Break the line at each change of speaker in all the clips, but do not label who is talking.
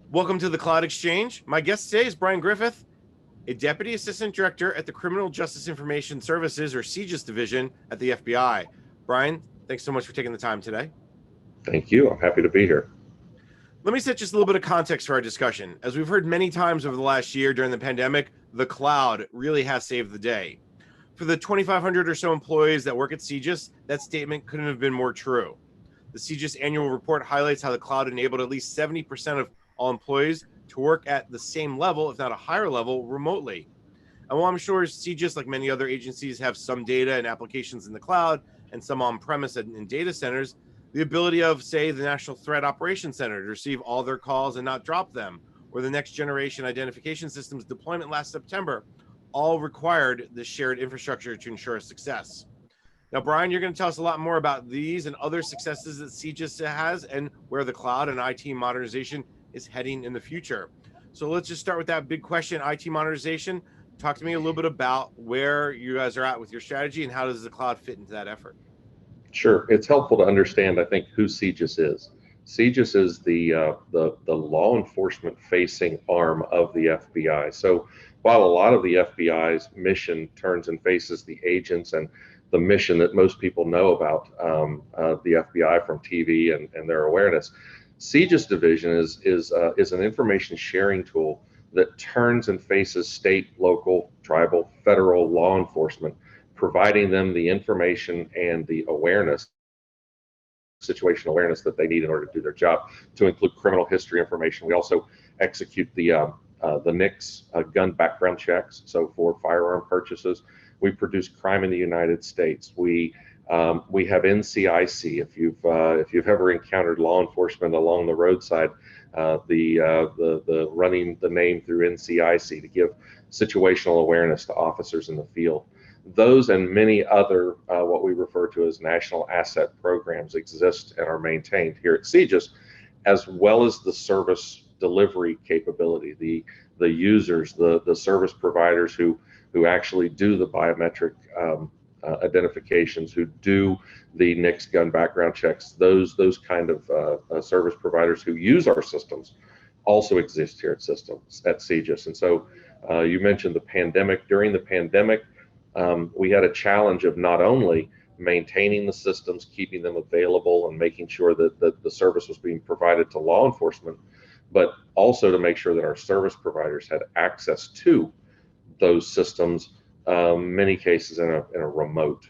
Welcome to the Cloud Exchange. My guest today is Brian Griffith, a Deputy Assistant Director at the Criminal Justice Information Services, or CJIS Division at the FBI. Brian, thanks so much for taking the time today.
Thank you. I'm happy to be here.
Let me set just a little bit of context for our discussion. As we've heard many times over the last year during the pandemic, the cloud really has saved the day. For the 2,500 or so employees that work at CJIS, that statement couldn't have been more true. The CJIS annual report highlights how the cloud enabled at least 70% of all employees to work at the same level, if not a higher level, remotely. And while I'm sure CJIS, like many other agencies, have some data and applications in the cloud and some on-premise and in data centers, the ability of, say, the National Threat Operations Center to receive all their calls and not drop them, or the Next Generation Identification Systems deployment last September, all required this shared infrastructure to ensure success. Now, Brian, you're going to tell us a lot more about these and other successes that CJIS has and where the cloud and IT modernization is heading in the future. So let's just start with that big question, IT modernization. Talk to me a little bit about where you guys are at with your strategy and how does the cloud fit into that effort?
Sure. It's helpful to understand, I think, who CJIS is. CJIS is the law enforcement facing arm of the FBI. So while a lot of the FBI's mission turns and faces the agents and the mission that most people know about the FBI from TV and their awareness, CJIS division is an information sharing tool that turns and faces state, local, tribal, federal law enforcement, providing them the information and the awareness, situational awareness that they need in order to do their job, to include criminal history information. We also execute the NICS gun background checks. So for firearm purchases, we produce crime in the United States. We have NCIC. If you've ever encountered law enforcement along the roadside, the running the name through NCIC to give situational awareness to officers in the field. Those and many other what we refer to as national asset programs exist and are maintained here at CJIS, as well as the service delivery capability, the users, the service providers who actually do the biometric identifications, who do the NICS gun background checks, those kind of service providers who use our systems also exist here at CJIS. And so you mentioned the pandemic. During the pandemic, we had a challenge of not only maintaining the systems, keeping them available, and making sure that the service was being provided to law enforcement, but also to make sure that our service providers had access to those systems, many cases in a remote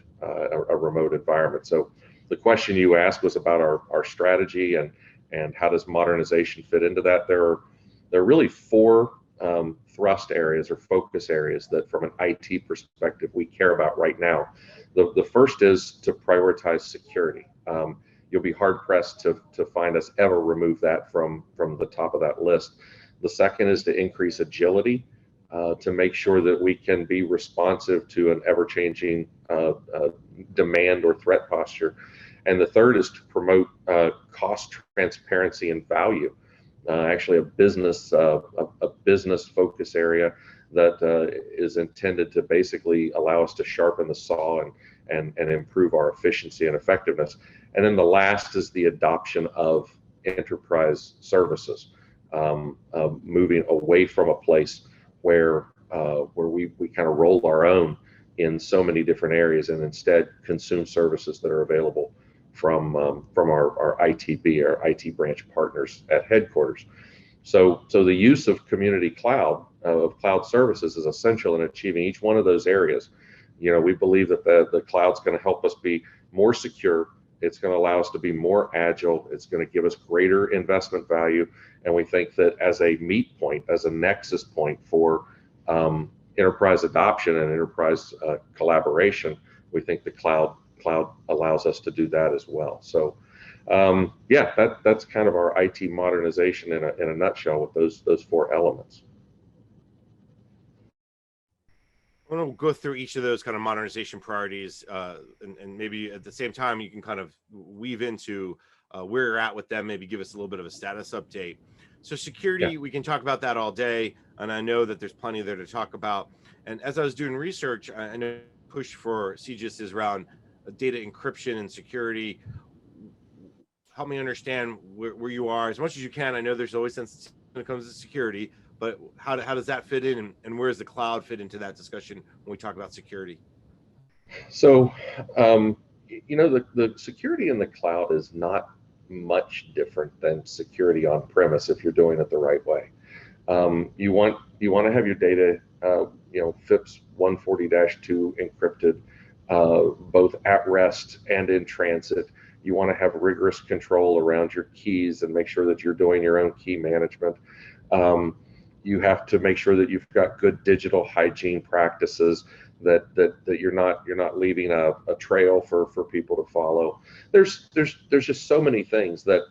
environment. So the question you asked was about our strategy and how does modernization fit into that. There are really four thrust areas or focus areas that from an IT perspective we care about right now. The first is to prioritize security. You'll be hard pressed to find us ever remove that from the top of that list. The second is to increase agility, to make sure that we can be responsive to an ever-changing demand or threat posture. And the third is to promote cost transparency and value. Actually, a business focus area that is intended to basically allow us to sharpen the saw and improve our efficiency and effectiveness. And then the last is the adoption of enterprise services, moving away from a place where we kind of roll our own in so many different areas and instead consume services that are available from our ITB, our IT branch partners at headquarters. So the use of community cloud, of cloud services, is essential in achieving each one of those areas. You know, we believe that the cloud's going to help us be more secure. It's going to allow us to be more agile. It's going to give us greater investment value. And we think that as a meet point, as a nexus point for enterprise adoption and enterprise collaboration, we think the cloud allows us to do that as well. So yeah, that's kind of our IT modernization in a nutshell with those four elements.
I want to go through each of those kind of modernization priorities, and maybe at the same time you can kind of weave into where you're at with them, maybe give us a little bit of a status update. So security, we can talk about that all day, and I know that there's plenty there to talk about. And as I was doing research, I know push for CJIS is around data encryption and security. Help me understand where you are as much as you can. I know there's always sensitivity when it comes to security, but how does that fit in, and where does the cloud fit into that discussion when we talk about security?
So, the security in the cloud is not much different than security on premise if you're doing it the right way. You want to have your data, FIPS 140-2 encrypted, both at rest and in transit. You want to have rigorous control around your keys and make sure that you're doing your own key management. You have to make sure that you've got good digital hygiene practices, that you're not leaving a trail for people to follow. There's just so many things that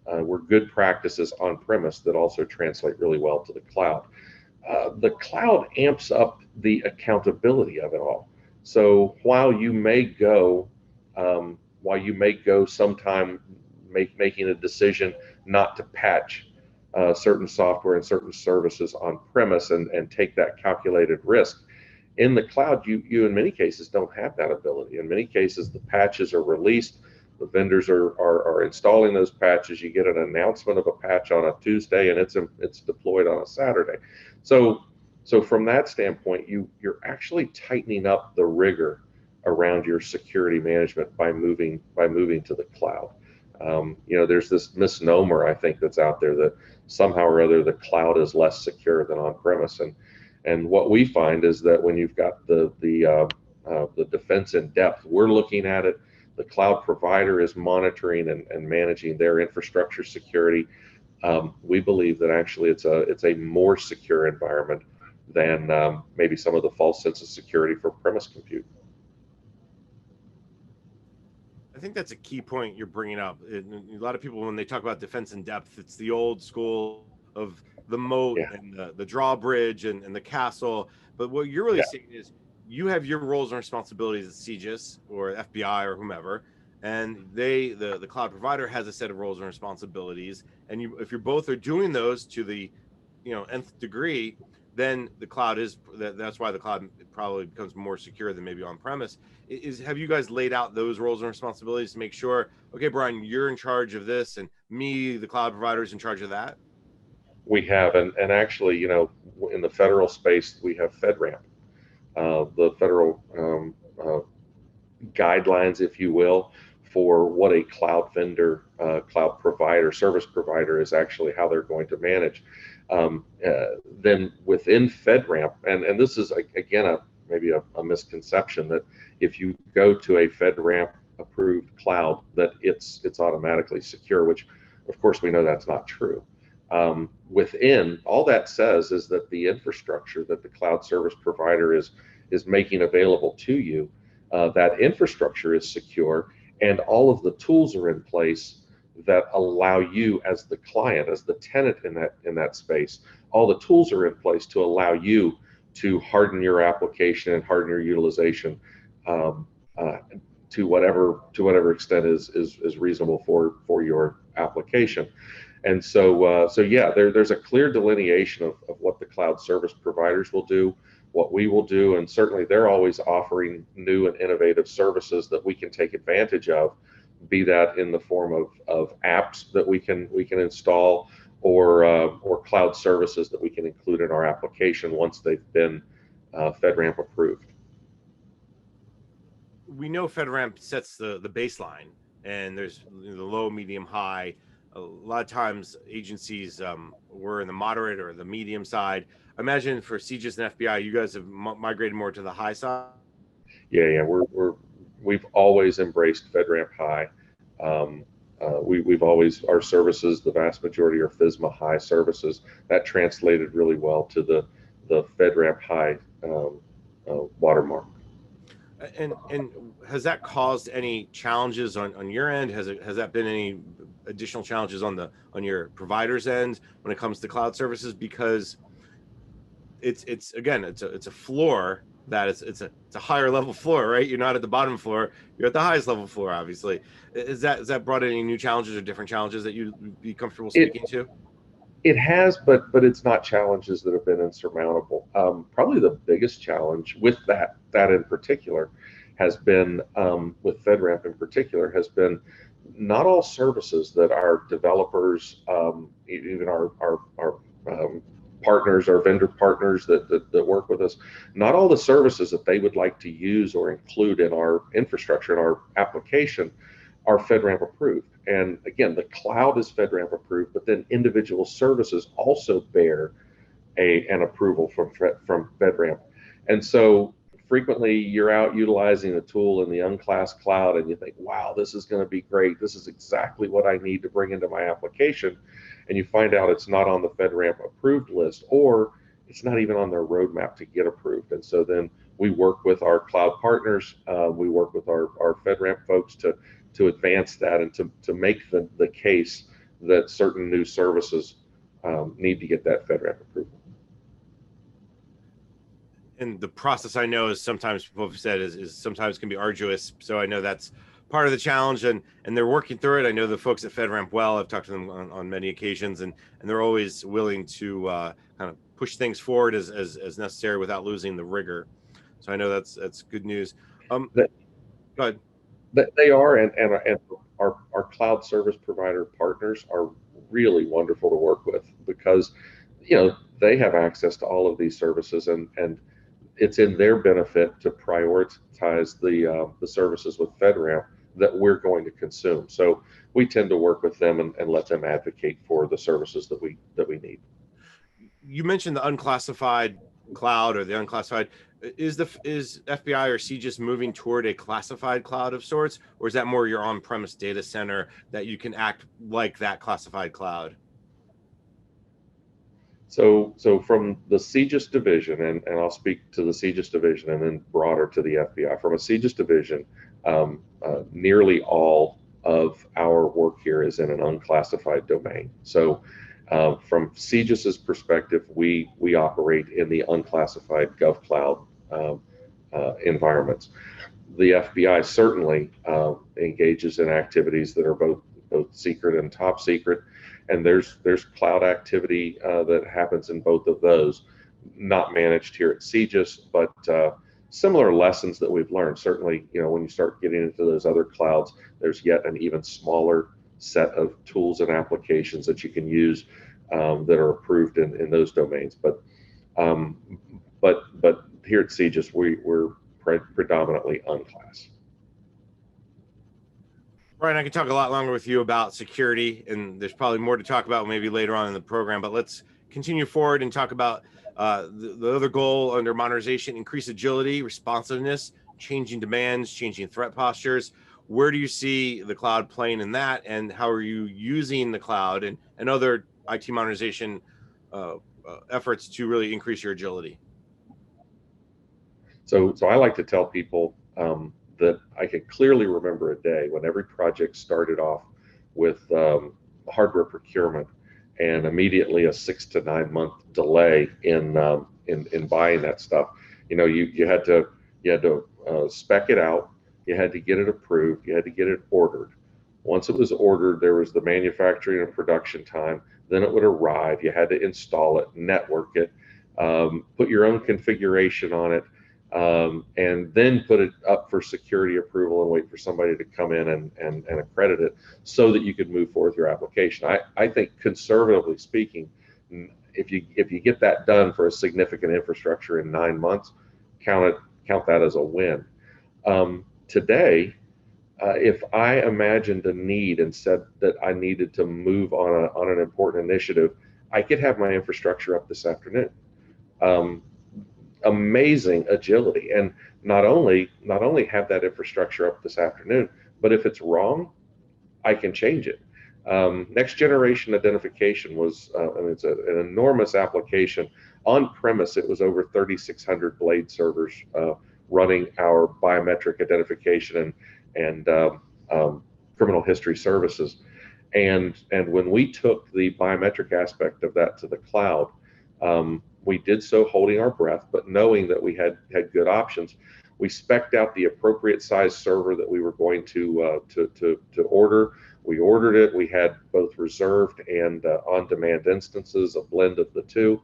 were good practices on premise that also translate really well to the cloud. The cloud amps up the accountability of it all. So while you may go sometime making a decision not to patch certain software and certain services on premise and take that calculated risk, in the cloud, you in many cases don't have that ability. In many cases, the patches are released, the vendors are installing those patches. You get an announcement of a patch on a Tuesday, and it's deployed on a Saturday. So from that standpoint, you're actually tightening up the rigor around your security management by moving to the cloud. There's this misnomer, I think, that's out there that somehow or other the cloud is less secure than on premise, and what we find is that when you've got the defense in depth, we're looking at it. The cloud provider is monitoring and managing their infrastructure security. We believe that actually it's a more secure environment than maybe some of the false sense of security for premise compute.
I think that's a key point you're bringing up. A lot of people, when they talk about defense in depth, it's the old school of the moat
Yeah.
and the drawbridge and the castle. But what you're really saying is you have your roles and responsibilities at CJIS or FBI or whomever, and the cloud provider has a set of roles and responsibilities. And if you both are doing those to the nth degree, then the cloud that's why the cloud probably becomes more secure than maybe on premise. Have you guys laid out those roles and responsibilities to make sure, okay, Brian, you're in charge of this, and me, the cloud provider, is in charge of that?
We have, and actually, in the federal space, we have FedRAMP, the federal guidelines, if you will, for what a cloud vendor, cloud provider, service provider is actually how they're going to manage. Then within FedRAMP, and this is again maybe a misconception that if you go to a FedRAMP approved cloud that it's automatically secure, which of course we know that's not true. Within all that says is that the infrastructure that the cloud service provider is making available to you, that infrastructure is secure, and all of the tools are in place that allow you as the client, as the tenant in that space, all the tools are in place to allow you to harden your application and harden your utilization to whatever extent is reasonable for your application. And so there's a clear delineation of what the cloud service providers will do, what we will do, and certainly they're always offering new and innovative services that we can take advantage of, be that in the form of apps that we can install, or cloud services that we can include in our application once they've been FedRAMP approved.
We know FedRAMP sets the baseline, and there's the low, medium, high. A lot of times agencies were in the moderate or the medium side. I imagine for CJIS and FBI, you guys have migrated more to the high side.
Yeah, we've always embraced FedRAMP High. We've always, our services, the vast majority are FISMA High services. That translated really well to the FedRAMP High watermark.
And has that caused any challenges on your end? Has that been any additional challenges on your provider's end when it comes to cloud services? Because it's a floor that it's a higher level floor, right? You're not at the bottom floor, you're at the highest level floor, obviously. Has that brought any new challenges or different challenges that you'd be comfortable speaking to?
It has, but it's not challenges that have been insurmountable. Probably the biggest challenge with that in particular has been, with FedRAMP in particular, has been not all services that our developers, even our partners, our vendor partners that work with us, not all the services that they would like to use or include in our infrastructure, in our application, are FedRAMP approved. And again, the cloud is FedRAMP approved, but then individual services also bear an approval from FedRAMP. And so frequently you're out utilizing a tool in the unclassed cloud and you think, wow, this is going to be great. This is exactly what I need to bring into my application. And you find out it's not on the FedRAMP approved list, or it's not even on their roadmap to get approved. And so then we work with our cloud partners, we work with our FedRAMP folks to advance that and to make the case that certain new services need to get that FedRAMP approval.
And the process, I know, is sometimes people have said is sometimes can be arduous. So I know that's part of the challenge, and they're working through it. I know the folks at FedRAMP well. I've talked to them on many occasions, and they're always willing to kind of push things forward as necessary without losing the rigor. So I know that's good news. Go ahead.
They are, and our cloud service provider partners are really wonderful to work with, because they have access to all of these services, and it's in their benefit to prioritize the services with FedRAMP that we're going to consume. So we tend to work with them and let them advocate for the services that we need.
You mentioned the unclassified cloud, or the unclassified. Is FBI or CJIS moving toward a classified cloud of sorts, or is that more your on-premise data center that you can act like that classified cloud?
So from the CJIS division, and I'll speak to the CJIS division and then broader to the FBI. From a CJIS division, nearly all of our work here is in an unclassified domain. So from CJIS's perspective, we operate in the unclassified GovCloud environments. The FBI certainly engages in activities that are both secret and top secret, and there's cloud activity that happens in both of those, not managed here at CJIS, but similar lessons that we've learned. Certainly, when you start getting into those other clouds, there's yet an even smaller set of tools and applications that you can use that are approved in those domains. But here at CJIS, we're predominantly unclass.
Brian, I can talk a lot longer with you about security, and there's probably more to talk about maybe later on in the program, but let's continue forward and talk about the other goal under modernization: increase agility, responsiveness, changing demands, changing threat postures. Where do you see the cloud playing in that, and how are you using the cloud and other IT modernization efforts to really increase your agility?
So I like to tell people that I can clearly remember a day when every project started off with hardware procurement, and immediately a 6 to 9 month delay in buying that stuff. You had to spec it out, you had to get it approved, you had to get it ordered. Once it was ordered, there was the manufacturing and production time. Then it would arrive. You had to install it, network it, put your own configuration on it, and then put it up for security approval and wait for somebody to come in and accredit it so that you could move forward with your application. I think, conservatively speaking, if you get that done for a significant infrastructure in 9 months, count that as a win. Today, if I imagined a need and said that I needed to move on an important initiative, I could have my infrastructure up this afternoon. Amazing agility, and not only have that infrastructure up this afternoon, but if it's wrong, I can change it. Next generation identification was it's an enormous application. On premise, it was over 3,600 blade servers running our biometric identification and criminal history services. And when we took the biometric aspect of that to the cloud, we did so holding our breath, but knowing that we had good options. We spec'd out the appropriate size server that we were going to order. We ordered it. We had both reserved and on-demand instances, a blend of the two.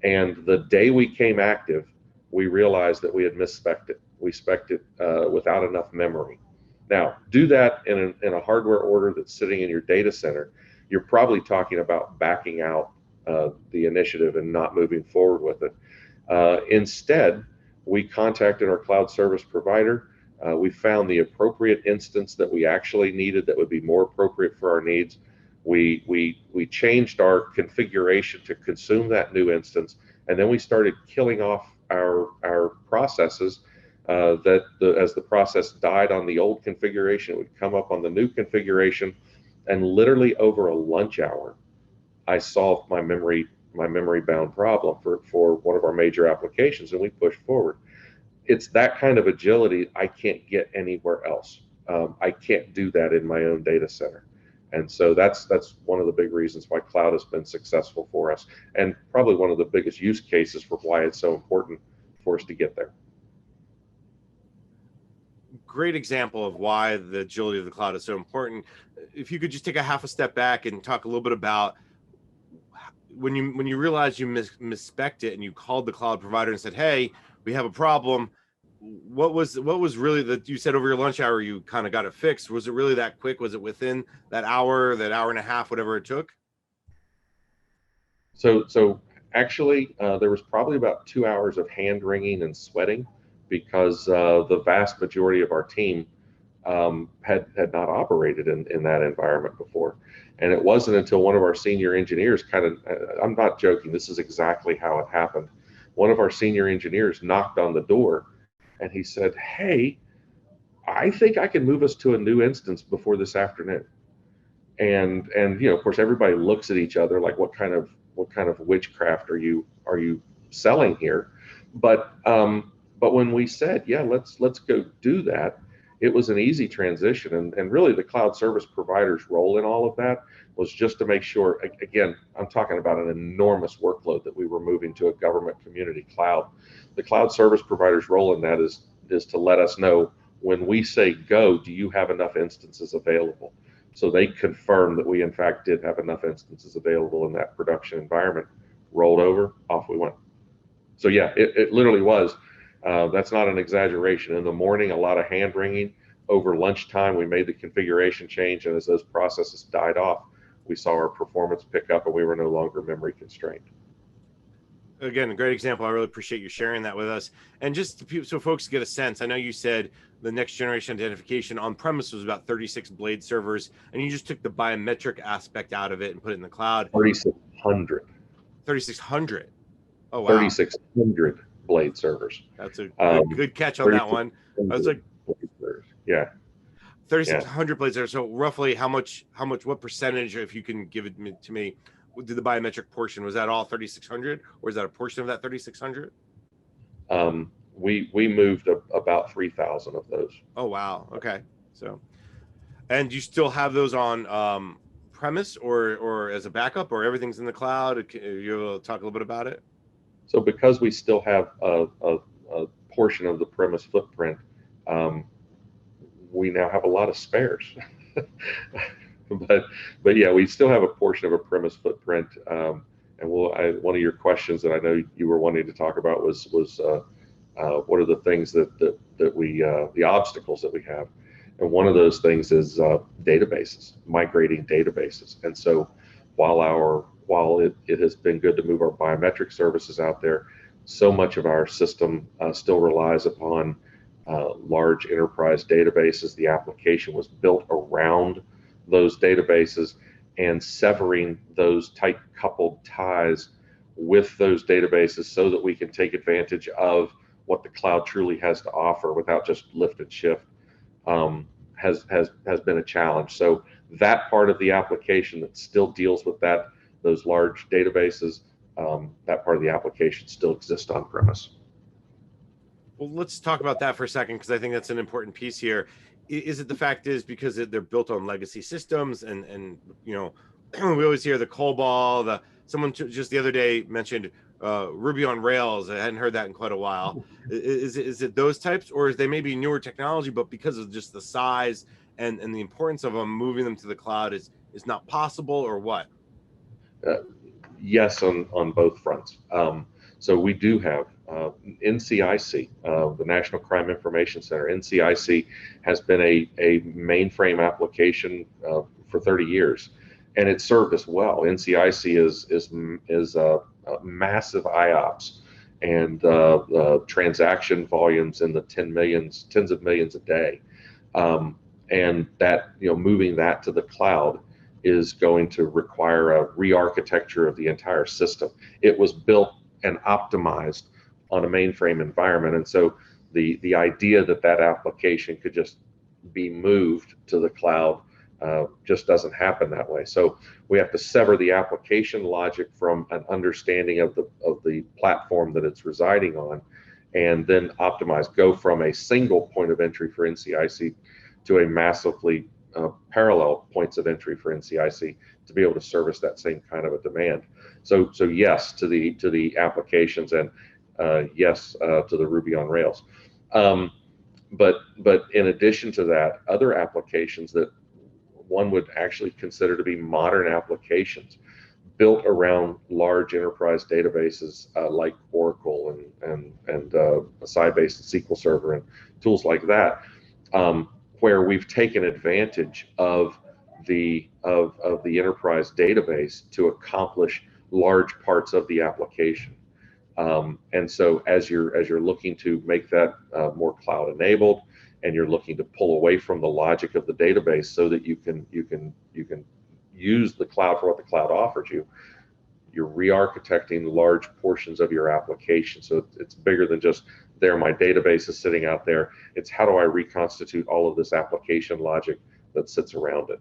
And the day we came active, we realized that we had misspec'd it. We spec'd it without enough memory. Now, do that in a hardware order that's sitting in your data center, you're probably talking about backing out the initiative and not moving forward with it. Instead, we contacted our cloud service provider. We found the appropriate instance that we actually needed that would be more appropriate for our needs. We changed our configuration to consume that new instance, and then we started killing off our processes. As the process died on the old configuration, it would come up on the new configuration, and literally over a lunch hour, I solved my memory bound problem for one of our major applications, and we pushed forward. It's that kind of agility I can't get anywhere else. I can't do that in my own data center. And so that's one of the big reasons why cloud has been successful for us, and probably one of the biggest use cases for why it's so important for us to get there.
Great example of why the agility of the cloud is so important. If you could just take a half a step back and talk a little bit about when you realized you misspec'd it and you called the cloud provider and said, "Hey, we have a problem." What was really that you said over your lunch hour you kind of got it fixed? Was it really that quick? Was it within that hour and a half, whatever it took?
So actually, there was probably about 2 hours of hand wringing and sweating because the vast majority of our team had not operated in that environment before. And it wasn't until one of our senior engineers I'm not joking, this is exactly how it happened. One of our senior engineers knocked on the door and he said, "Hey, I think I can move us to a new instance before this afternoon." And of course everybody looks at each other like, what kind of witchcraft are you selling here? But when we said, yeah, let's go do that, it was an easy transition. And really the cloud service provider's role in all of that was just to make sure, again, I'm talking about an enormous workload that we were moving to a government community cloud. The cloud service provider's role in that is to let us know when we say go, do you have enough instances available? So they confirmed that we in fact did have enough instances available in that production environment. Rolled over, off we went. So yeah, it literally was. That's not an exaggeration. In the morning, a lot of hand wringing. Over lunchtime, we made the configuration change, and as those processes died off, we saw our performance pick up, and we were no longer memory constrained.
Again, a great example. I really appreciate you sharing that with us. And just so folks get a sense, I know you said the next generation identification on premise was about 36 blade servers, and you just took the biometric aspect out of it and put it in the cloud.
3,600.
3,600. Oh, wow.
3,600 blade servers.
That's a good catch on that one. I was like,
yeah.
3,600 blade servers. So roughly what percentage, if you can give it to me, did the biometric portion, was that all 3,600 or is that a portion of that 3,600?
We moved about 3,000 of those.
Oh, wow. Okay. So, and you still have those on premise or as a backup, or everything's in the cloud? Are you able to talk a little bit about it?
So because we still have a portion of the premise footprint, we now have a lot of spares. But yeah, we still have a portion of a premise footprint. And one of your questions that I know you were wanting to talk about was what are the things that we the obstacles that we have, and one of those things is databases, migrating databases. And so while it has been good to move our biometric services out there, so much of our system still relies upon large enterprise databases. The application was built around those databases, and severing those tight coupled ties with those databases so that we can take advantage of what the cloud truly has to offer without just lift and shift has been a challenge. So that part of the application that still deals with those large databases, that part of the application still exists on premise.
Well, let's talk about that for a second, because I think that's an important piece here. Is it the fact is because they're built on legacy systems, and we always hear the COBOL, someone just the other day mentioned Ruby on Rails. I hadn't heard that in quite a while. Is it those types, or is they maybe newer technology, but because of just the size and the importance of them, moving them to the cloud is not possible, or what?
Yes, on both fronts. So we do have NCIC, the National Crime Information Center. NCIC has been a mainframe application for 30 years, and it served us well. NCIC is massive IOPS and transaction volumes in the tens of millions a day, and that, moving that to the cloud is going to require a re-architecture of the entire system. It was built and optimized on a mainframe environment, and so the idea that that application could just be moved to the cloud just doesn't happen that way. So we have to sever the application logic from an understanding of the platform that it's residing on, and then optimize, go from a single point of entry for NCIC to a massively parallel points of entry for NCIC to be able to service that same kind of a demand. So yes to the applications, and yes to the Ruby on Rails. But in addition to that, other applications that one would actually consider to be modern applications built around large enterprise databases like Oracle and a Sybase and SQL Server and tools like that, where we've taken advantage of the enterprise database to accomplish large parts of the application. And so as you're looking to make that more cloud enabled, and you're looking to pull away from the logic of the database so that you can use the cloud for what the cloud offers you, you're re-architecting large portions of your application. So it's bigger than just my database is sitting out there. It's how do I reconstitute all of this application logic that sits around it.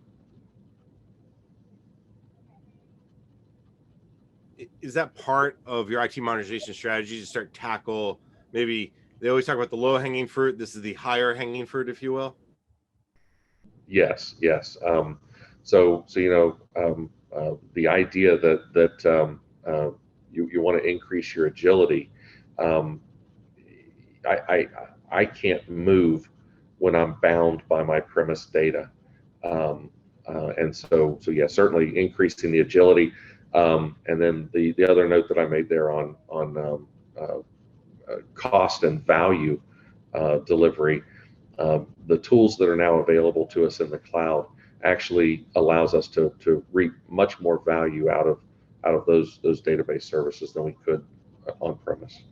Is that part of your IT modernization strategy to start tackle, maybe they always talk about the low hanging fruit, this is the higher hanging fruit, if you will?
Yes. So the idea that you want to increase your agility. I can't move when I'm bound by my premise data, and so yeah, certainly increasing the agility. And then the other note that I made there on cost and value delivery, the tools that are now available to us in the cloud actually allows us to reap much more value out of those database services than we could on premise.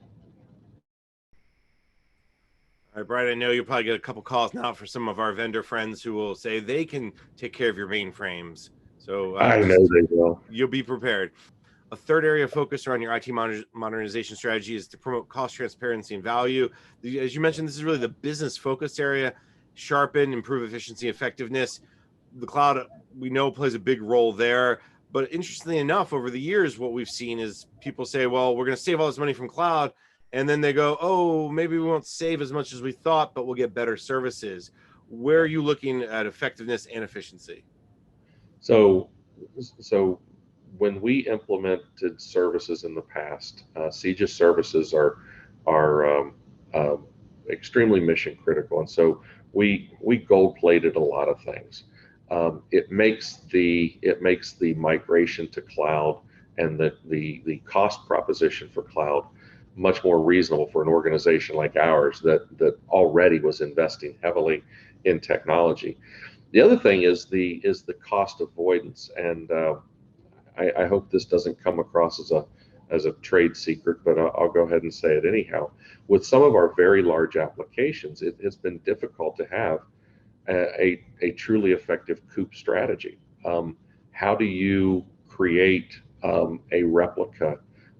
All right, Brian, I know you'll probably get a couple calls now for some of our vendor friends who will say they can take care of your mainframes. So
I know they will.
You'll be prepared. A third area of focus around your IT modernization strategy is to promote cost transparency and value. As you mentioned, this is really the business focused area. Sharpen, improve efficiency, effectiveness. The cloud, we know, plays a big role there. But interestingly enough, over the years, what we've seen is people say, well, we're going to save all this money from cloud. And then they go, oh, maybe we won't save as much as we thought, but we'll get better services. Where are you looking at effectiveness and efficiency?
So when we implemented services in the past, CJIS services are extremely mission critical, and so we gold plated a lot of things. It makes the migration to cloud and the cost proposition for cloud much more reasonable for an organization like ours that already was investing heavily in technology. The other thing is the cost avoidance, and I hope this doesn't come across as a trade secret, but I'll go ahead and say it anyhow. With some of our very large applications, it has been difficult to have a truly effective COOP strategy. How do you create a replica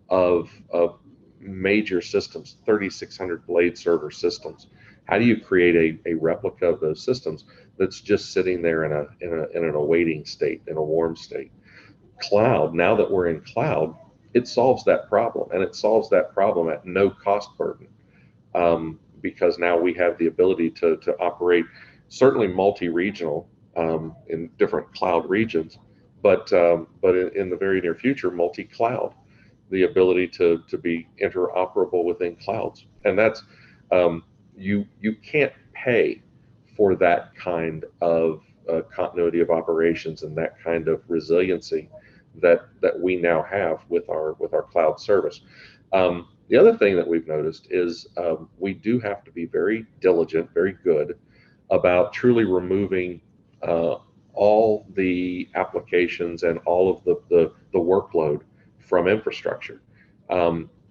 of major systems, 3,600 blade server systems? How do you create a replica of those systems that's just sitting there in an awaiting state, in a warm state? Cloud, now that we're in cloud, it solves that problem, and it solves that problem at no cost burden, because now we have the ability to operate certainly multi-regional in different cloud regions, but in the very near future, multi-cloud, the ability to be interoperable within clouds. And that's you can't pay for that kind of continuity of operations and that kind of resiliency that we now have with our cloud service. The other thing that we've noticed is we do have to be very diligent, very good about truly removing uh, all the applications and all of the workload from infrastructure.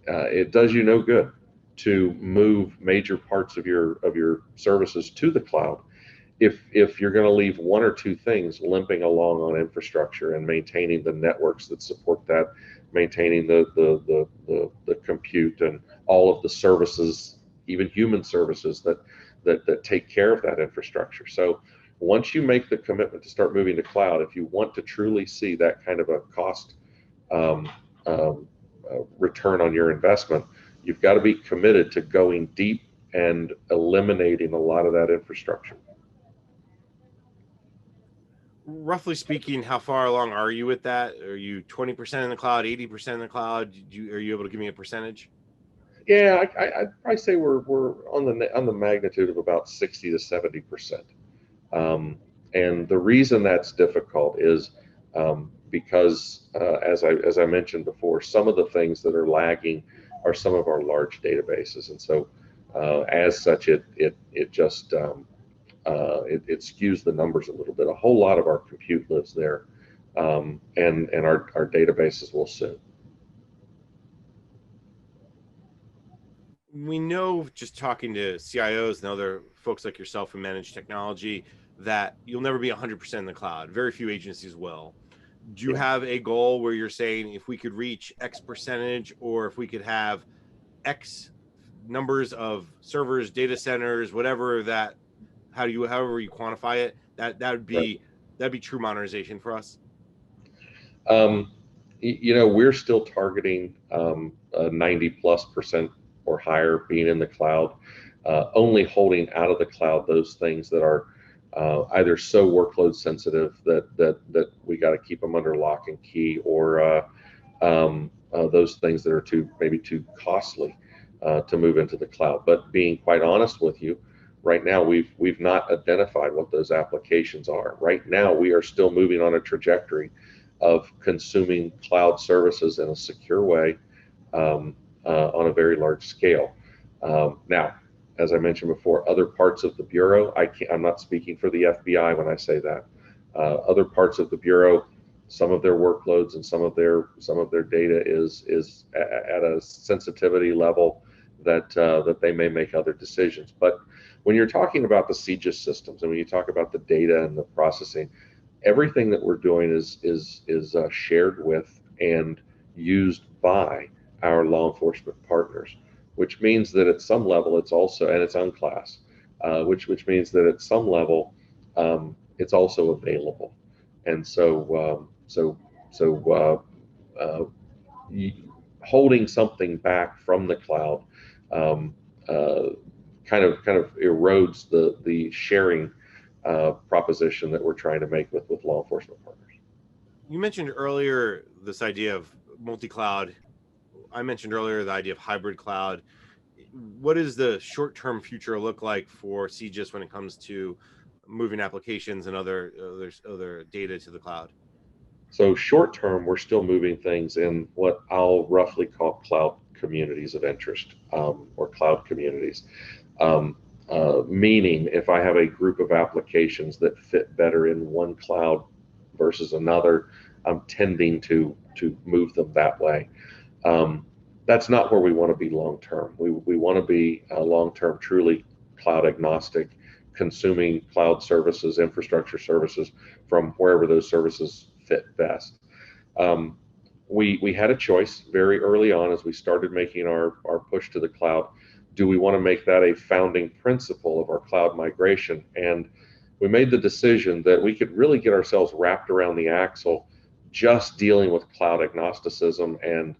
It does you no good to move major parts of your services to the cloud if you're going to leave one or two things limping along on infrastructure and maintaining the networks that support that, maintaining the compute and all of the services, even human services that take care of that infrastructure. So once you make the commitment to start moving to cloud, if you want to truly see that kind of a cost um, return on your investment, you've got to be committed to going deep and eliminating a lot of that infrastructure.
Roughly speaking, how far along are you with that? Are you 20% in the cloud, 80% in the cloud? Are you able to give me a percentage?
Yeah, I'd probably say we're on the magnitude of about 60 to 70%. And the reason that's difficult is because, as I mentioned before, some of the things that are lagging are some of our large databases, and so as such, it just it skews the numbers a little bit. A whole lot of our compute lives there, and our databases will soon.
We know, just talking to CIOs and other folks like yourself who manage technology, that you'll never be 100% in the cloud. Very few agencies will. Do you
Yeah.
have a goal where you're saying if we could reach X percentage, or if we could have X numbers of servers, data centers, whatever that, however you quantify it, that'd
Right.
be true modernization for us?
Um, we're still targeting 90+% or higher being in the cloud, only holding out of the cloud those things that are either so workload sensitive that we got to keep them under lock and key, or those things that are maybe too costly to move into the cloud. But being quite honest with you, right now we've not identified what those applications are. Right now we are still moving on a trajectory of consuming cloud services in a secure way, on a very large scale. Now, as I mentioned before, other parts of the Bureau, I'm not speaking for the FBI when I say that. Other parts of the Bureau, some of their workloads and some of their data is at a sensitivity level that they may make other decisions. But when you're talking about the CJIS systems, and when you talk about the data and the processing, everything that we're doing is shared with and used by our law enforcement partners, which means that at some level it's also, and it's unclass, which means that at some level it's also available. And uh, holding something back from the cloud um, uh, kind of erodes the sharing proposition that we're trying to make with law enforcement partners.
You mentioned earlier this idea of multi-cloud. I mentioned earlier the idea of hybrid cloud. What does the short-term future look like for CJIS when it comes to moving applications and other data to the cloud?
So short term, we're still moving things in what I'll roughly call cloud communities of interest, or cloud communities. Um, Meaning, if I have a group of applications that fit better in one cloud versus another, I'm tending to move them that way. Um, that's not where we want to be long term. We want to be long term truly cloud agnostic, consuming cloud services, infrastructure services from wherever those services fit best. Um, we had a choice very early on as we started making our push to the cloud. Do we want to make that a founding principle of our cloud migration? And we made the decision that we could really get ourselves wrapped around the axle just dealing with cloud agnosticism and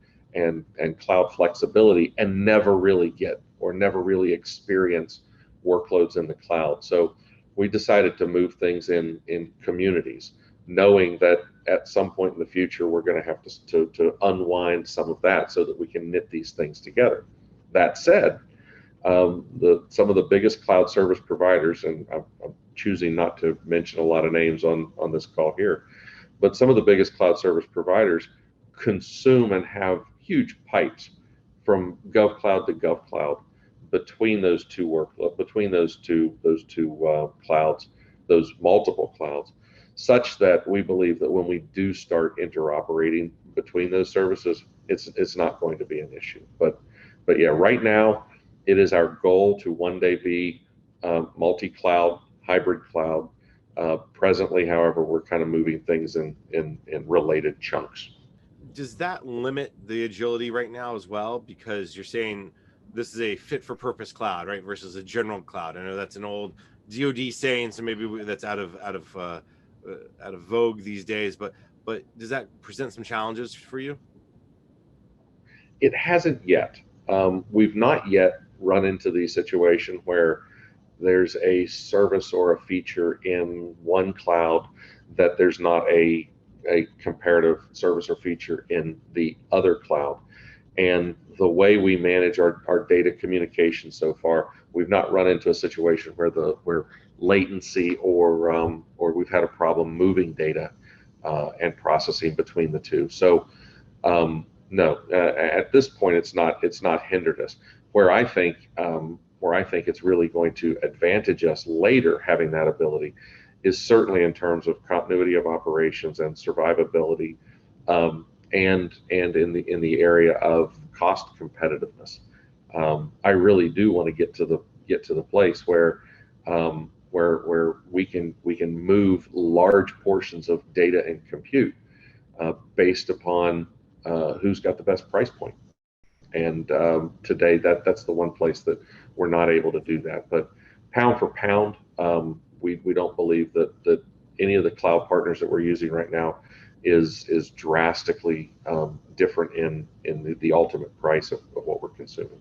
cloud flexibility, and never really experience workloads in the cloud. So we decided to move things in communities, knowing that at some point in the future we're going to have to unwind some of that so that we can knit these things together. That said, some of the biggest cloud service providers, and I'm choosing not to mention a lot of names on this call here, but some of the biggest cloud service providers consume and have huge pipes from GovCloud to GovCloud between those two clouds, those multiple clouds, such that we believe that when we do start interoperating between those services, it's not going to be an issue. But yeah, right now it is our goal to one day be multi-cloud, hybrid cloud. Presently, however, we're kind of moving things in related chunks.
Does that limit the agility right now as well? Because you're saying this is a fit for purpose cloud, right, versus a general cloud. I know that's an old DoD saying, so maybe that's out of vogue these days. But does that present some challenges for you?
It hasn't yet. We've not yet run into the situation where there's a service or a feature in one cloud that there's not a comparative service or feature in the other cloud. And the way we manage our data communication so far, we've not run into a situation where latency or we've had a problem moving data and processing between the two. So no, at this point, it's not hindered us. Where I think it's really going to advantage us later having that ability is certainly in terms of continuity of operations and survivability, and in the area of cost competitiveness. I really do want to get to the place where we can move large portions of data and compute based upon who's got the best price point. And today, that's the one place that we're not able to do that. But pound for pound, we don't believe that any of the cloud partners that we're using right now is drastically different in the ultimate price of what we're consuming.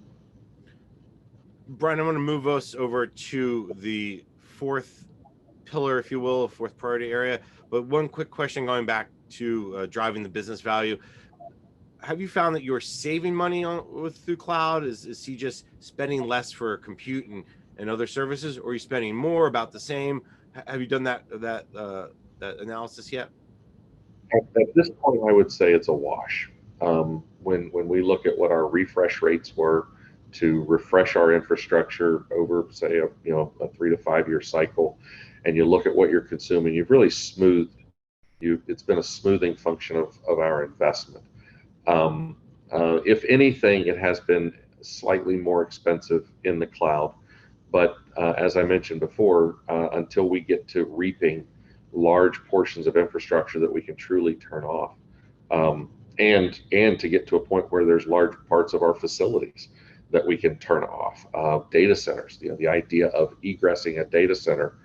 Brian, I'm going to move us over to the fourth pillar, if you will, fourth priority area. But one quick question going back to driving the business value. Have you found that you're saving money through cloud? Is CJIS spending less for compute and other services, or are you spending more, about the same? Have you done that analysis yet?
At this point, I would say it's a wash. When we look at what our refresh rates were to refresh our infrastructure over, say, a 3 to 5 year cycle, and you look at what you're consuming, you've really smoothed. It's been a smoothing function of our investment. If anything, it has been slightly more expensive in the cloud, but as I mentioned before, until we get to reaping large portions of infrastructure that we can truly turn off, and to get to a point where there's large parts of our facilities that we can turn off, data centers. The idea of egressing a data center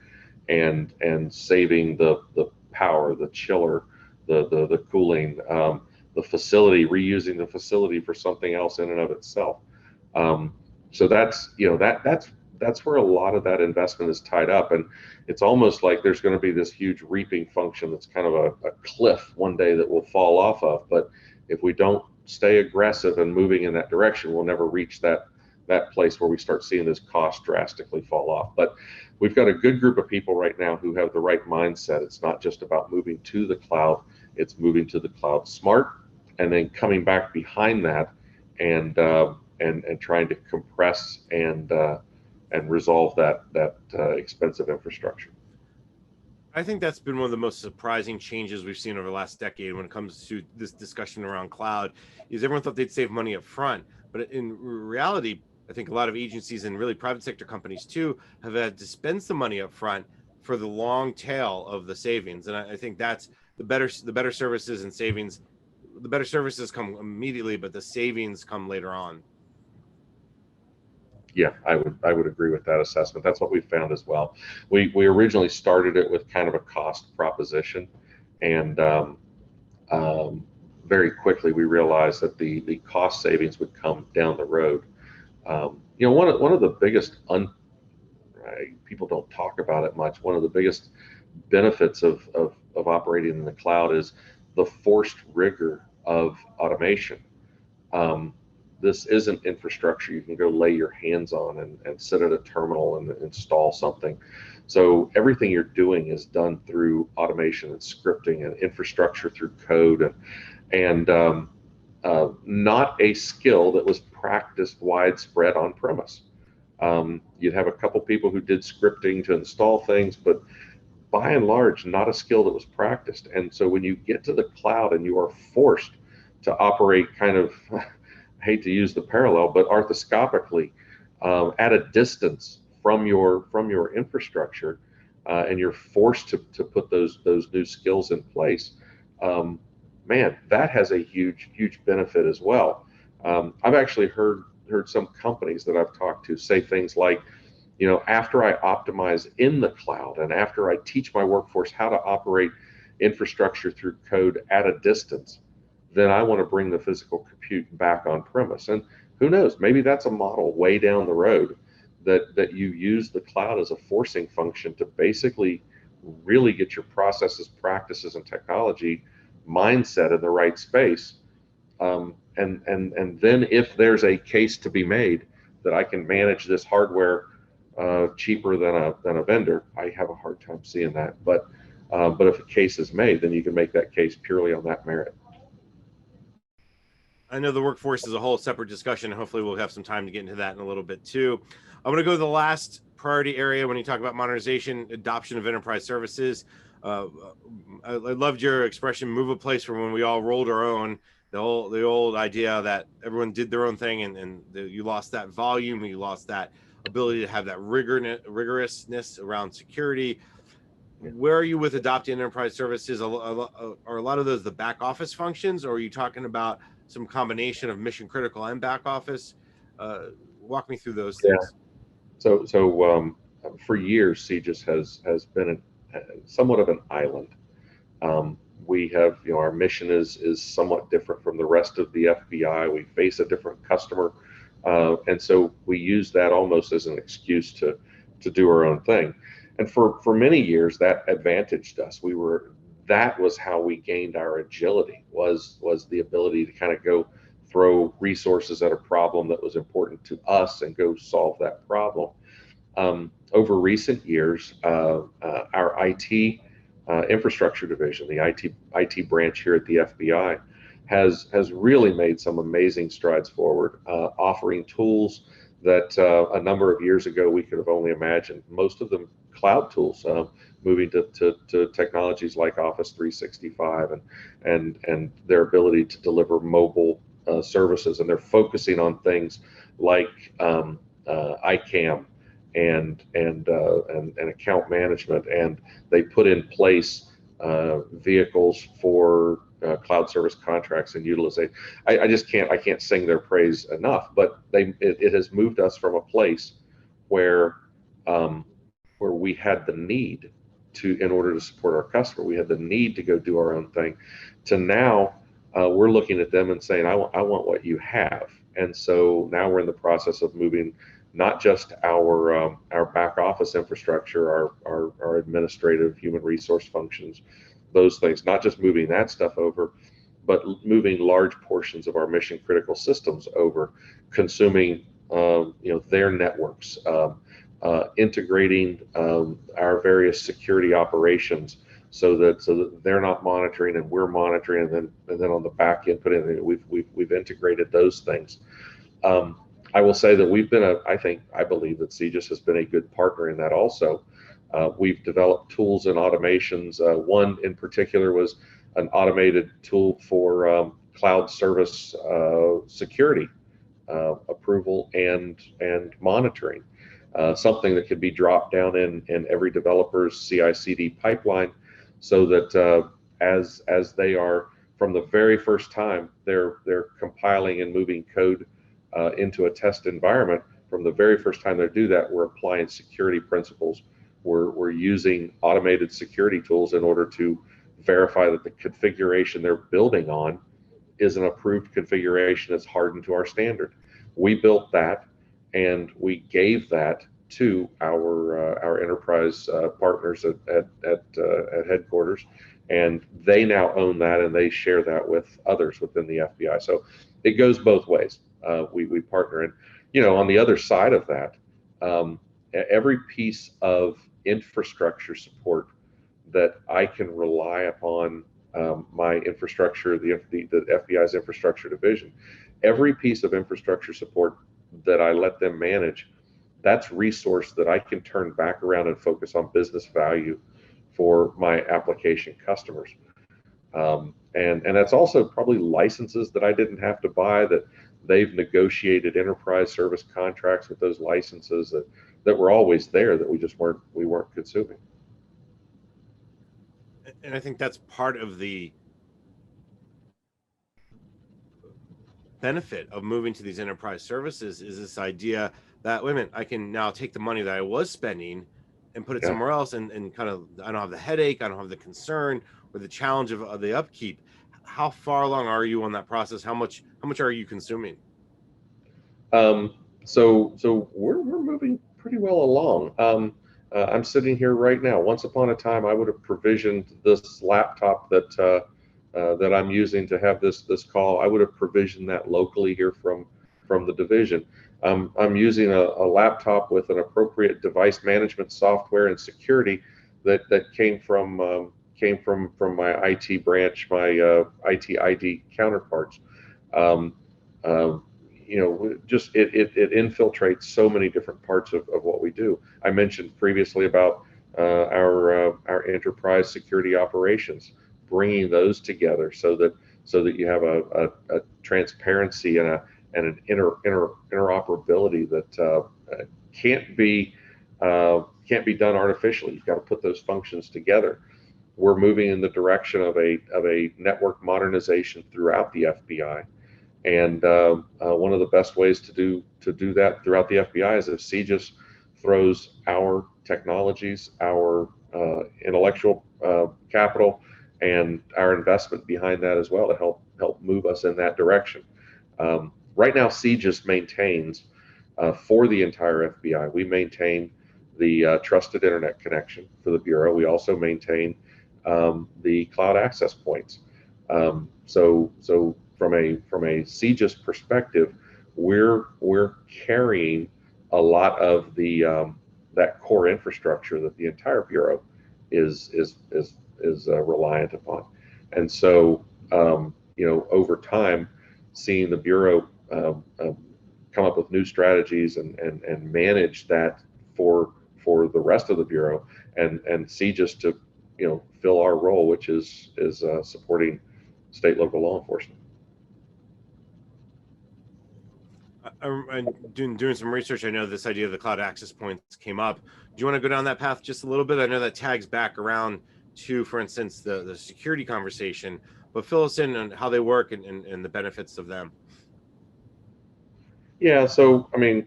and saving the power, the chiller, the cooling, the facility, reusing the facility for something else in and of itself. So that's where a lot of that investment is tied up, and it's almost like there's going to be this huge reaping function that's kind of a cliff one day that we'll fall off of. But if we don't stay aggressive and moving in that direction, we'll never reach that place where we start seeing this cost drastically fall off. But we've got a good group of people right now who have the right mindset. It's not just about moving to the cloud, it's moving to the cloud smart, and then coming back behind that and trying to compress and resolve that expensive infrastructure.
I think that's been one of the most surprising changes we've seen over the last decade when it comes to this discussion around cloud. Is everyone thought they'd save money up front, but in reality, I think a lot of agencies and really private sector companies too have had to spend some money up front for the long tail of the savings. And I think that's the better services and savings. The better services come immediately, but the savings come later on.
Yeah, I would agree with that assessment. That's what we found as well. We originally started it with kind of a cost proposition, and very quickly we realized that the cost savings would come down the road. One of the biggest people don't talk about it much. One of the biggest benefits of operating in the cloud is the forced rigor of automation. This isn't infrastructure you can go lay your hands on and sit at a terminal and install something. So everything you're doing is done through automation and scripting and infrastructure through code, and not a skill that was practiced widespread on premise. You'd have a couple people who did scripting to install things, but by and large, not a skill that was practiced. And so when you get to the cloud and you are forced to operate kind of, I hate to use the parallel, but arthroscopically at a distance from your infrastructure, and you're forced to put those new skills in place, man, that has a huge benefit as well. I've actually heard some companies that I've talked to say things like, after I optimize in the cloud and after I teach my workforce how to operate infrastructure through code at a distance, then I want to bring the physical compute back on premise. And who knows, maybe that's a model way down the road that you use the cloud as a forcing function to basically really get your processes, practices, and technology mindset in the right space. And then if there's a case to be made that I can manage this hardware cheaper than a vendor, I have a hard time seeing that. But if a case is made, then you can make that case purely on that merit.
I know the workforce is a whole separate discussion. Hopefully we'll have some time to get into that in a little bit too. I'm going to go to the last priority area when you talk about modernization, adoption of enterprise services. I loved your expression, move a place from when we all rolled our own. The old idea that everyone did their own thing, and you lost that volume, you lost that ability to have that rigorousness around security. Where are you with adopting enterprise services? Are a lot of those the back office functions, or are you talking about some combination of mission critical and back office? Walk me through those things.
So for years, CJIS has been somewhat of an island. We have, our mission is somewhat different from the rest of the FBI. We face a different customer, and so we use that almost as an excuse to do our own thing. And for many years, that advantaged us. That was how we gained our agility, was the ability to kind of go throw resources at a problem that was important to us and go solve that problem. Over recent years, our IT infrastructure division, the IT branch here at the FBI, has really made some amazing strides forward, offering tools that a number of years ago we could have only imagined. Most of them cloud tools, moving to technologies like Office 365 and their ability to deliver mobile services, and they're focusing on things like ICAM and account management, and they put in place vehicles for cloud service contracts and utilization. I can't sing their praise enough, but it has moved us from a place where we had the need to, in order to support our customer, we had the need to go do our own thing, to now we're looking at them and saying, I want what you have. And so now we're in the process of moving not just our back office infrastructure, our administrative human resource functions, those things, not just moving that stuff over, but moving large portions of our mission critical systems over, consuming their networks, integrating our various security operations so that they're not monitoring and we're monitoring, and then on the back end we've integrated those things. I will say that we've been I believe that CJIS has been a good partner in that also. We've developed tools and automations. One in particular was an automated tool for cloud service security approval and monitoring, something that could be dropped down in every developer's CI/CD pipeline, so that as they are, from the very first time they're compiling and moving code into a test environment, from the very first time they do that, we're applying security principles. We're using automated security tools in order to verify that the configuration they're building on is an approved configuration that's hardened to our standard. We built that, and we gave that to our enterprise partners at headquarters, and they now own that, and they share that with others within the FBI. So it goes both ways. We partner, and on the other side of that, every piece of infrastructure support that I can rely upon my infrastructure, the FBI's infrastructure division. Every piece of infrastructure support that I let them manage, that's resource that I can turn back around and focus on business value for my application customers. And that's also probably licenses that I didn't have to buy, that they've negotiated enterprise service contracts with those licenses that were always there, that we weren't consuming.
And I think that's part of the benefit of moving to these enterprise services, is this idea that, wait a minute, I can now take the money that I was spending and put it somewhere else, and kind of, I don't have the headache, I don't have the concern or the challenge of the upkeep. How far along are you on that process? How much are you consuming?
So we're moving pretty well along. I'm sitting here right now. Once upon a time, I would have provisioned this laptop that I'm using to have this call. I would have provisioned that locally here from the division. I'm using a laptop with an appropriate device management software and security that came from my IT branch, my IT ID counterparts. Just it infiltrates so many different parts of what we do. I mentioned previously about our enterprise security operations, bringing those together so that you have a transparency and an interoperability that can't be done artificially. You've got to put those functions together. We're moving in the direction of a network modernization throughout the FBI. And one of the best ways to do that throughout the FBI is if CJIS throws our technologies, our intellectual capital, and our investment behind that as well to help move us in that direction. Right now, CJIS maintains for the entire FBI. We maintain the trusted internet connection for the Bureau. We also maintain the cloud access points. So from a CJIS perspective, we're carrying a lot of the that core infrastructure that the entire Bureau is reliant upon. And so over time, seeing the Bureau come up with new strategies and manage that for the rest of the Bureau, and CJIS to fill our role, which is supporting state local law enforcement.
I'm doing some research. I know this idea of the cloud access points came up. Do you want to go down that path just a little bit? I know that tags back around to, for instance, the security conversation, but fill us in on how they work and the benefits of them.
Yeah, so I mean,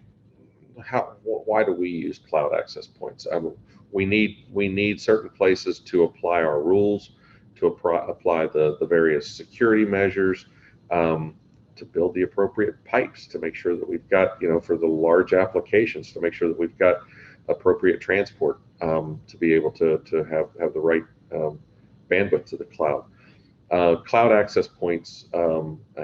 why do we use cloud access points? We need certain places to apply our rules, to apply the various security measures, to build the appropriate pipes, to make sure that we've got, for the large applications, to make sure that we've got appropriate transport to be able to have the right bandwidth to the cloud. Cloud access points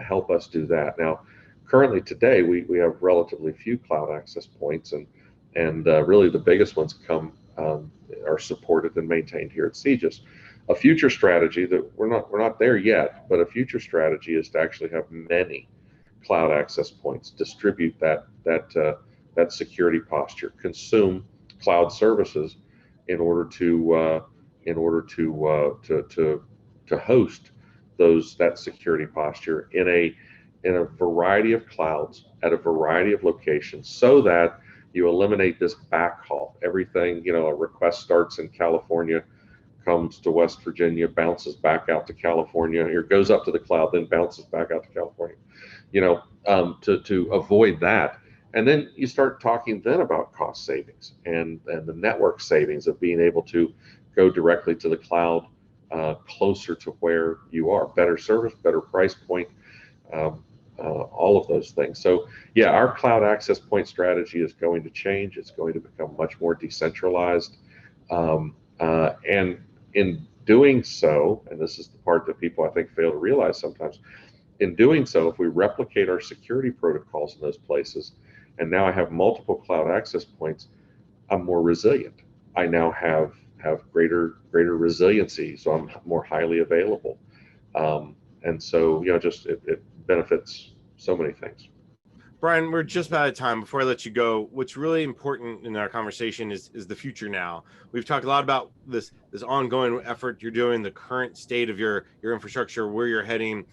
help us do that. Now, currently today, we have relatively few cloud access points, and really the biggest ones are supported and maintained here at CJIS. A future strategy that we're not there yet, but a future strategy is to actually have many cloud access points, distribute that security posture, consume cloud services in order to host that security posture in a variety of clouds at a variety of locations, so that you eliminate this backhaul. Everything, a request starts in California, comes to West Virginia, bounces back out to California, or goes up to the cloud, then bounces back out to California, to avoid that. And then you start talking then about cost savings and the network savings of being able to go directly to the cloud, closer to where you are, better service, better price point, all of those things. So yeah, our cloud access point strategy is going to change. It's going to become much more decentralized. And in doing so, and this is the part that people I think fail to realize sometimes, in doing so, if we replicate our security protocols in those places, and now I have multiple cloud access points, I'm more resilient. I now have greater resiliency, so I'm more highly available. And so, just it benefits so many things.
Brian, we're just about out of time. Before I let you go, what's really important in our conversation is the future now. We've talked a lot about this ongoing effort you're doing, the current state of your infrastructure, where you're heading.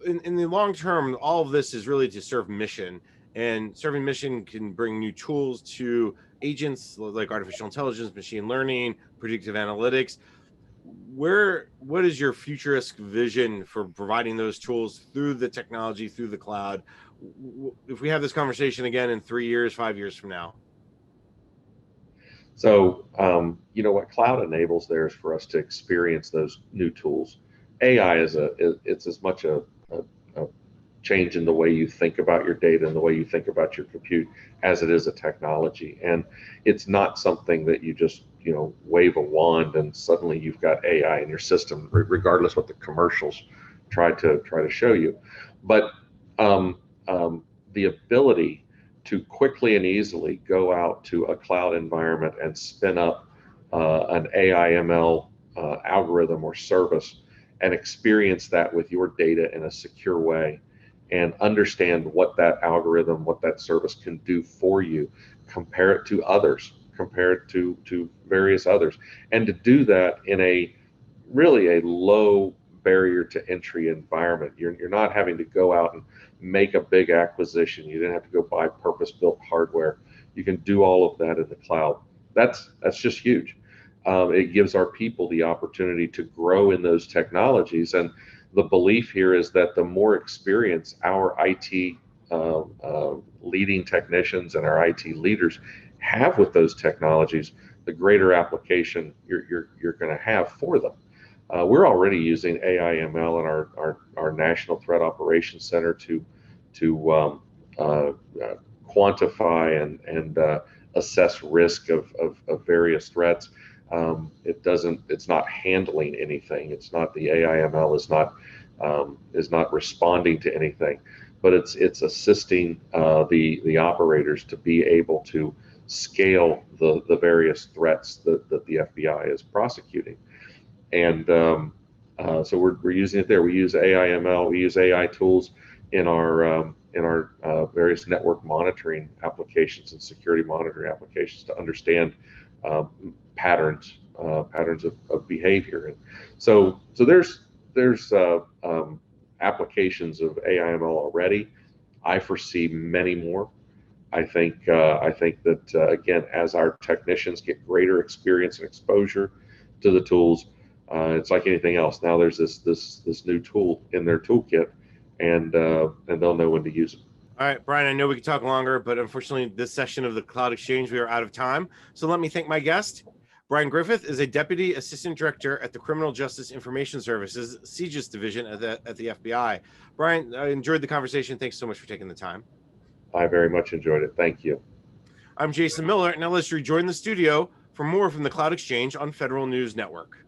In the long term, all of this is really to serve mission, and serving mission can bring new tools to agents like artificial intelligence, machine learning, predictive analytics. What is your futurist vision for providing those tools through the technology, through the cloud? If we have this conversation again in 3 years, 5 years from now?
So, what cloud enables there is for us to experience those new tools. AI it's as much a change in the way you think about your data and the way you think about your compute as it is a technology. And it's not something that you just, wave a wand and suddenly you've got AI in your system, regardless what the commercials try to show you. But the ability to quickly and easily go out to a cloud environment and spin up an AI ML algorithm or service and experience that with your data in a secure way and understand what that algorithm, what that service can do for you, compare it to others, compare it to various others, and to do that in a really a low barrier to entry environment. You're not having to go out and make a big acquisition. You didn't have to go buy purpose-built hardware. You can do all of that in the cloud. That's just huge. It gives our people the opportunity to grow in those technologies. And the belief here is that the more experience our IT leading technicians and our IT leaders have with those technologies, the greater application you're going to have for them. We're already using AI ML in our National Threat Operations Center to quantify and assess risk of various threats. It's not handling anything. It's not the AI ML is not responding to anything, but it's assisting the operators to be able to scale the various threats that the FBI is prosecuting. And so we're using it there. We use AI ML. We use AI tools in our various network monitoring applications and security monitoring applications to understand patterns of behavior. And so there's applications of AI ML already. I foresee many more. I think that again, as our technicians get greater experience and exposure to the tools, it's like anything else. Now there's this new tool in their toolkit, and they'll know when to use it.
All right, Brian, I know we could talk longer, but unfortunately, this session of the Cloud Exchange, we are out of time. So let me thank my guest. Brian Griffith is a Deputy Assistant Director at the Criminal Justice Information Services, CJIS Division at the FBI. Brian, I enjoyed the conversation. Thanks so much for taking the time.
I very much enjoyed it. Thank you.
I'm Jason Miller. Now let's rejoin the studio for more from the Cloud Exchange on Federal News Network.